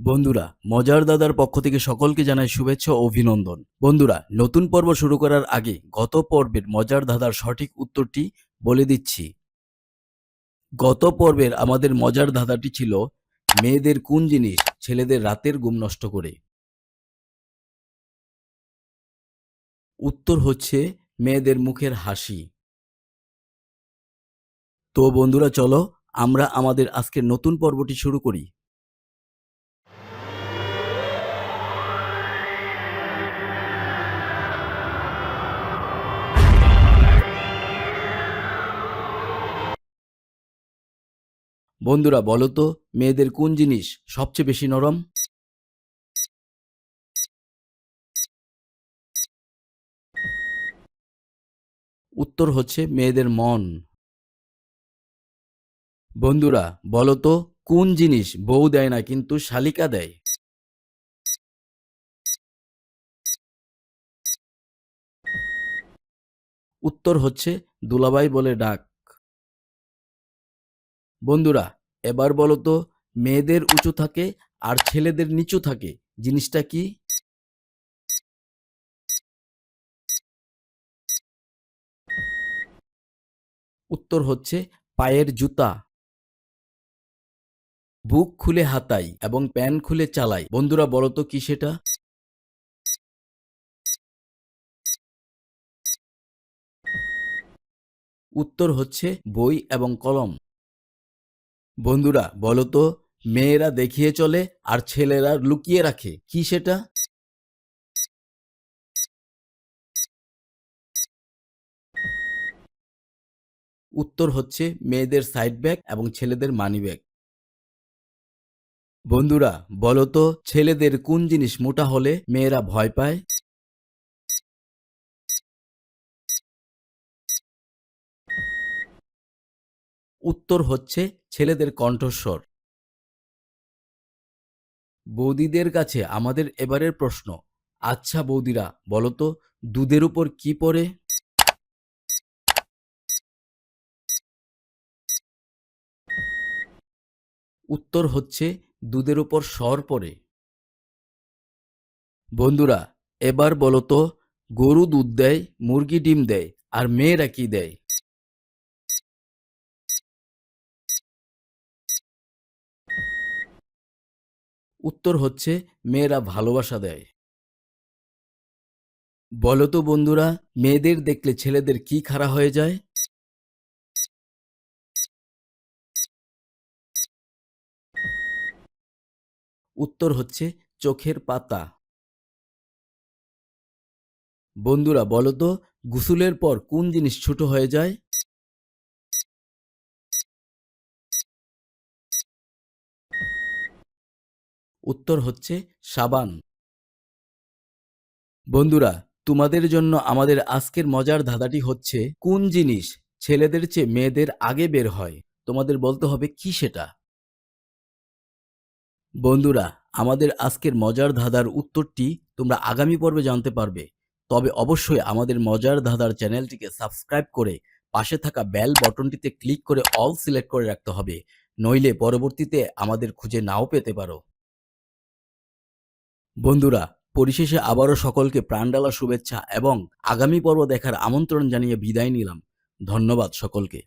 বন্ধুরা, মজার দাদার পক্ষ থেকে সকলকে জানাই শুভেচ্ছা ও অভিনন্দন। বন্ধুরা, নতুন পর্ব শুরু করার আগে গত পর্বের মজার দাদার সঠিক উত্তরটি বলে দিচ্ছি। গত পর্বের আমাদের মজার ধাঁধাটি ছিল, মেয়েদের কোন জিনিস ছেলেদের রাতের ঘুম নষ্ট করে? উত্তর হচ্ছে মেয়েদের মুখের হাসি। তো বন্ধুরা, চলো আমরা আমাদের আজকের নতুন পর্বটি শুরু করি। বন্ধুরা, বলো তো মেয়েদের কোন জিনিস সবচেয়ে বেশি নরম? উত্তর হচ্ছে মেয়েদের মন। বন্ধুরা, বলো তো কোন জিনিস বউ দেয় না কিন্তু শালিকা দেয়? উত্তর হচ্ছে দুলাভাই বলে ডাক। বন্ধুরা, এবার বলো তো মেয়েদের উঁচু থাকে আর ছেলেদের নিচু থাকে, জিনিসটা কি? উত্তর হচ্ছে পায়ের জুতা। বুক খুলে হাতাই এবং প্যান্ট খুলে চালাই, বন্ধুরা বলো তো কি সেটা? উত্তর হচ্ছে বই এবং কলম। বন্ধুরা, বলো তো মেয়েরা দেখিয়ে চলে আর ছেলেরা লুকিয়ে রাখে, কি সেটা? উত্তর হচ্ছে মেয়েদের সাইড ব্যাগ এবং ছেলেদের মানি ব্যাগ। বন্ধুরা, বলো তো ছেলেদের কোন জিনিস মোটা হলে মেয়েরা ভয় পায়? উত্তর হচ্ছে ছেলেদের কণ্ঠস্বর। বৌদিদের কাছে আমাদের এবারের প্রশ্ন। আচ্ছা বৌদিরা, বলো তো দুধের উপর কি পড়ে? উত্তর হচ্ছে দুধের উপর সর পড়ে। বন্ধুরা, এবার বলো তো গরু দুধ দেয়, মুরগি ডিম দেয়, আর মেয়েরা কি দেয়? উত্তর হচ্ছে মেয়েরা ভালোবাসা দেয়। বলো তো বন্ধুরা, মেয়েদের দেখলে ছেলেদের কি খাড়া হয়ে যায়? উত্তর হচ্ছে চোখের পাতা। বন্ধুরা, বলো তো গোসলের পর কোন জিনিস ছোট হয়ে যায়? উত্তর হচ্ছে সাবান। বন্ধুরা, তোমাদের জন্য আমাদের আজকের মজার ধাঁধাটি হচ্ছে, কোন জিনিস ছেলেদের চেয়ে মেয়েদের আগে বের হয়? তোমাদের বলতে হবে কি সেটা। বন্ধুরা, আমাদের আজকের মজার ধাঁধার উত্তরটি তোমরা আগামী পর্বে জানতে পারবে। তবে অবশ্যই আমাদের মজার ধাঁধার চ্যানেলটিকে সাবস্ক্রাইব করে পাশে থাকা বেল বটনটিতে ক্লিক করে অল সিলেক্ট করে রাখতে হবে, নইলে পরবর্তীতে আমাদের খুঁজে নাও পেতে পারো। বন্ধুরা, পরিশেষে আবারও সকলকে প্রাণঢালা শুভেচ্ছা এবং আগামী পর্ব দেখার আমন্ত্রণ জানিয়ে বিদায় নিলাম। ধন্যবাদ সকলকে।